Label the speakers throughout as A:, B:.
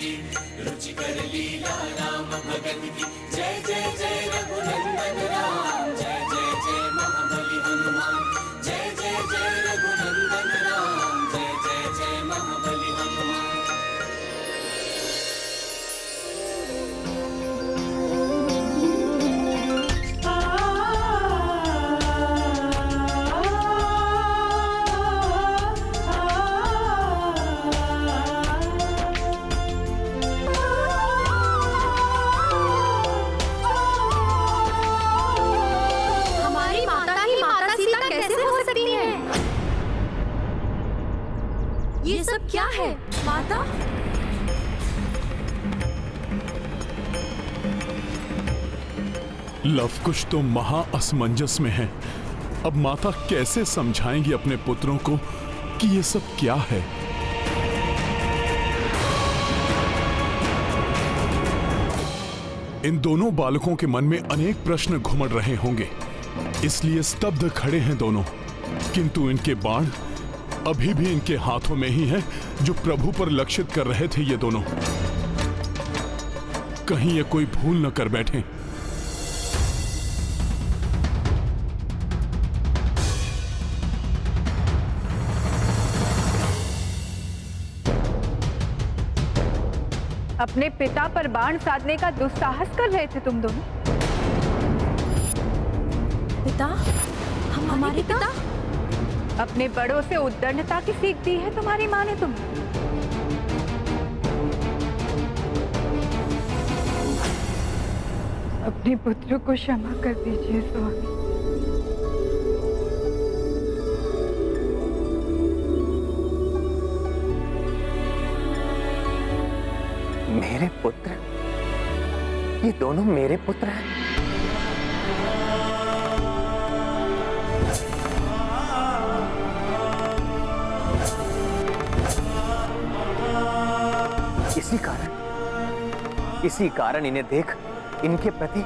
A: की, रुचिकर लीला राम भगत की। जय जय जय रघुनंदन राम, जय जय जय महाबली हनुमान। जय जय जय रघुनंदन राम, जय जय जय महाबली हनुमान।
B: ये सब क्या है माता?
C: लवकुश तो महा असमंजस में है। अब माता कैसे समझाएंगी अपने पुत्रों को कि ये सब क्या है? इन दोनों बालकों के मन में अनेक प्रश्न घुमड़ रहे होंगे, इसलिए स्तब्ध खड़े हैं दोनों। किंतु इनके बाण अभी भी इनके हाथों में ही है, जो प्रभु पर लक्षित कर रहे थे ये दोनों। कहीं ये कोई भूल न कर बैठे।
D: अपने पिता पर बाण साधने का दुस्साहस कर रहे थे तुम दोनों।
B: पिता? हमारे पिता?
D: अपने बड़ों से उद्दंडता की सीख दी है तुम्हारी माँ ने तुम्हें। अपने पुत्र को क्षमा कर दीजिए स्वामी।
E: मेरे पुत्र? ये दोनों मेरे पुत्र हैं? इसी कारण इन्हें देख इनके प्रति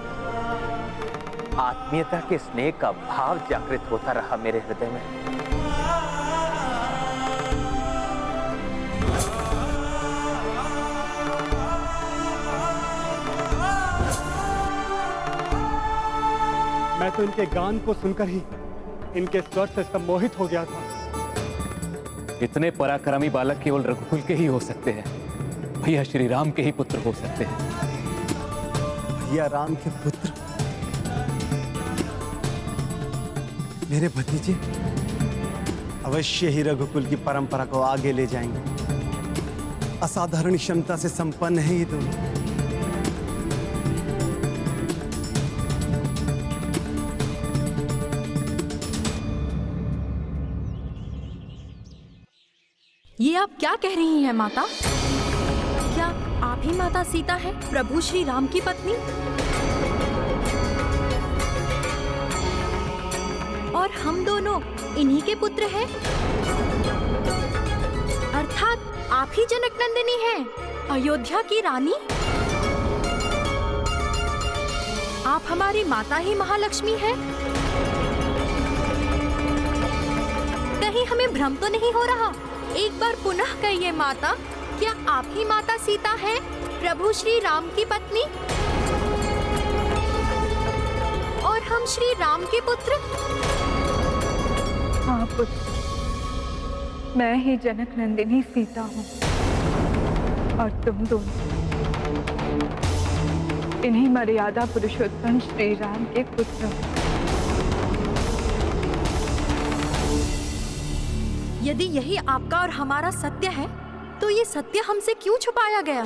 E: आत्मीयता के स्नेह का भाव जागृत होता रहा मेरे हृदय में।
F: मैं तो इनके गान को सुनकर ही इनके स्वर से सम्मोहित हो गया था।
G: इतने पराक्रमी बालक केवल रघुकुल के ही हो सकते हैं। भैया श्री राम के ही पुत्र हो सकते हैं।
F: भैया राम के पुत्र मेरे भतीजे अवश्य ही रघुकुल की परंपरा को आगे ले जाएंगे। असाधारण क्षमता से संपन्न है ये दोनों।
B: ये आप क्या कह रही हैं माता? क्या आप ही माता सीता हैं, प्रभु श्री राम की पत्नी? और हम दोनों इन्हीं के पुत्र हैं? अर्थात आप ही जनक नंदिनी हैं, अयोध्या की रानी? आप हमारी माता ही महालक्ष्मी हैं? कहीं हमें भ्रम तो नहीं हो रहा? एक बार पुनः कहिए माता, क्या आप ही माता सीता हैं, प्रभु श्री राम की पत्नी? और हम श्री राम के पुत्र?
D: हाँ पुत्र, मैं ही जनक नंदिनी सीता हूँ और तुम दोनों इन्हीं मर्यादा पुरुषोत्तम श्री राम के पुत्र हो।
B: यदि यही आपका और हमारा सत्य है, तो ये सत्य हमसे क्यों छुपाया गया?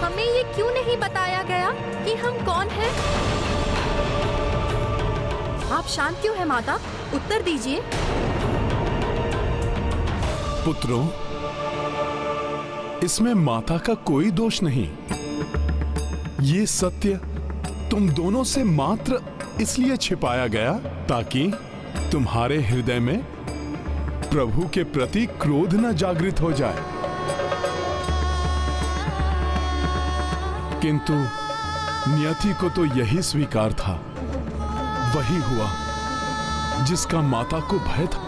B: हमें ये क्यों नहीं बताया गया कि हम कौन हैं? आप शांत क्यों हैं माता? उत्तर दीजिए।
C: पुत्रों, इसमें माता का कोई दोष नहीं। ये सत्य तुम दोनों से मात्र इसलिए छिपाया गया ताकि तुम्हारे हृदय में प्रभु के प्रति क्रोध न जागृत हो जाए। किंतु नियति को तो यही स्वीकार था, वही हुआ जिसका माता को भय था।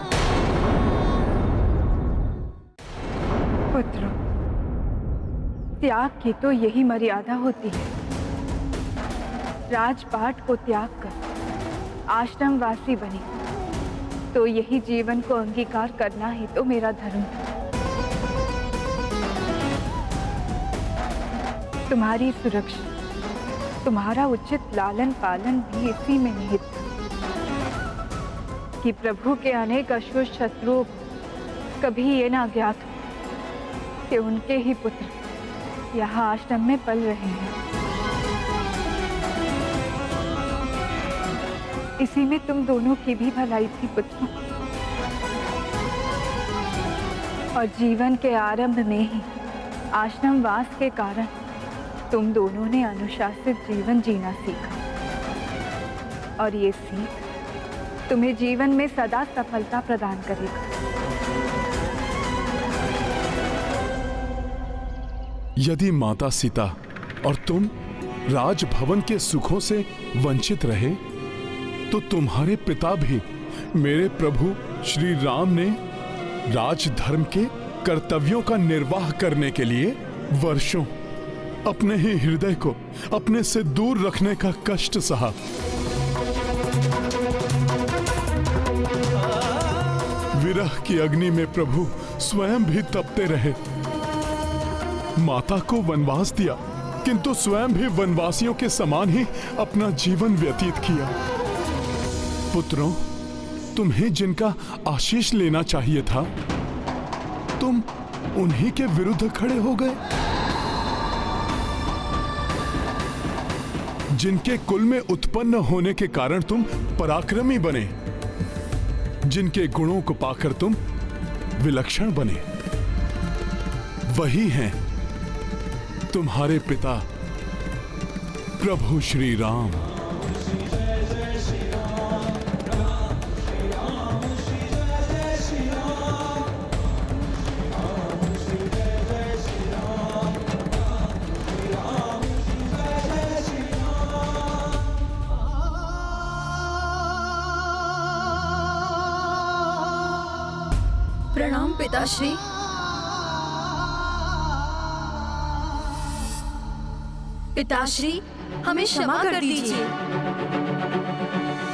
D: त्याग की तो यही मर्यादा होती है। राजपाट को त्याग कर आश्रमवासी बने तो यही जीवन को अंगीकार करना ही तो मेरा धर्म था। तुम्हारी सुरक्षा, तुम्हारा उचित लालन पालन भी इसी में निहित था कि प्रभु के अनेक अशुभ शत्रुओं को कभी ये ना ज्ञात हो कि उनके ही पुत्र यहाँ आश्रम में पल रहे हैं। इसी में तुम दोनों की भी भलाई थी पुत्र। और जीवन के आरंभ में ही आश्रमवास के कारण तुम दोनों ने अनुशासित जीवन जीना सीखा और ये सीख तुम्हें जीवन में सदा सफलता प्रदान करेगा।
C: यदि माता सीता और तुम राजभवन के सुखों से वंचित रहे तो तुम्हारे पिता भी मेरे प्रभु श्री राम ने राजधर्म के कर्तव्यों का निर्वाह करने के लिए वर्षों अपने ही हृदय को अपने से दूर रखने का कष्ट सहा। विरह की अग्नि में प्रभु स्वयं भी तपते रहे। माता को वनवास दिया किंतु स्वयं भी वनवासियों के समान ही अपना जीवन व्यतीत किया। पुत्रों, तुम्हें जिनका आशीष लेना चाहिए था तुम उन्हीं के विरुद्ध खड़े हो गए। जिनके कुल में उत्पन्न होने के कारण तुम पराक्रमी बने, जिनके गुणों को पाकर तुम विलक्षण बने, वही हैं तुम्हारे पिता प्रभु श्री राम।
B: प्रणाम पिताश्री। पिताश्री, हमें क्षमा कर दीजिए।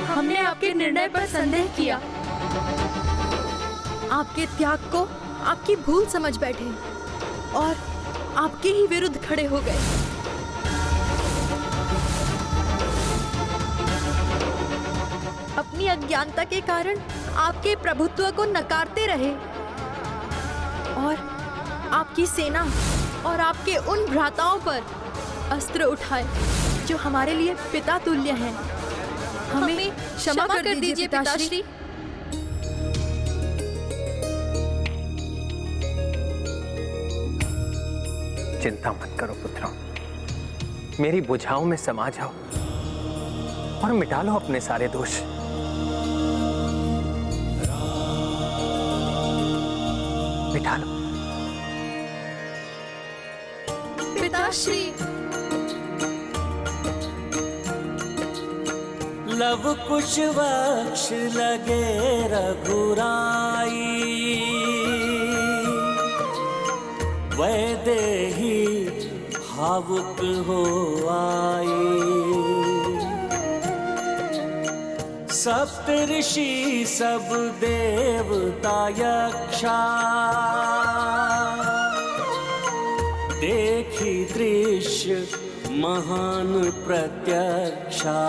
B: हमने आपके निर्णय पर संदेह किया, आपके त्याग को आपकी भूल समझ बैठे और आपके ही विरुद्ध खड़े हो गए। अपनी अज्ञानता के कारण आपके प्रभुत्व को नकारते रहे और आपकी सेना और आपके उन भ्राताओं पर अस्त्र उठाए जो हमारे लिए पिता तुल्य हैं। हमें क्षमा कर दीजिए पिताश्री।
E: चिंता मत करो पुत्रों, मेरी बुझाओं में समा जाओ और मिटा लो अपने सारे दोष। मिटा लो।
B: पिताश्री,
A: लव कुश वक्ष लगे रघुराई, वैदेही भावुक हो आई। सप्त ऋषि सब देवता यक्षा, देखी दृश्य महान प्रत्यक्षा।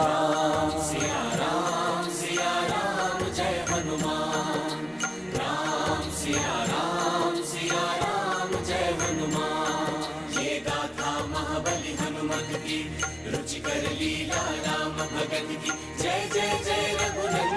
A: सिया राम जय हनुमान, राम सिया राम जय हनुमान। ये गाथा महाबली हनुमत की, रुचिकर लीला राम भगत की। जय जय जय रघुनंदन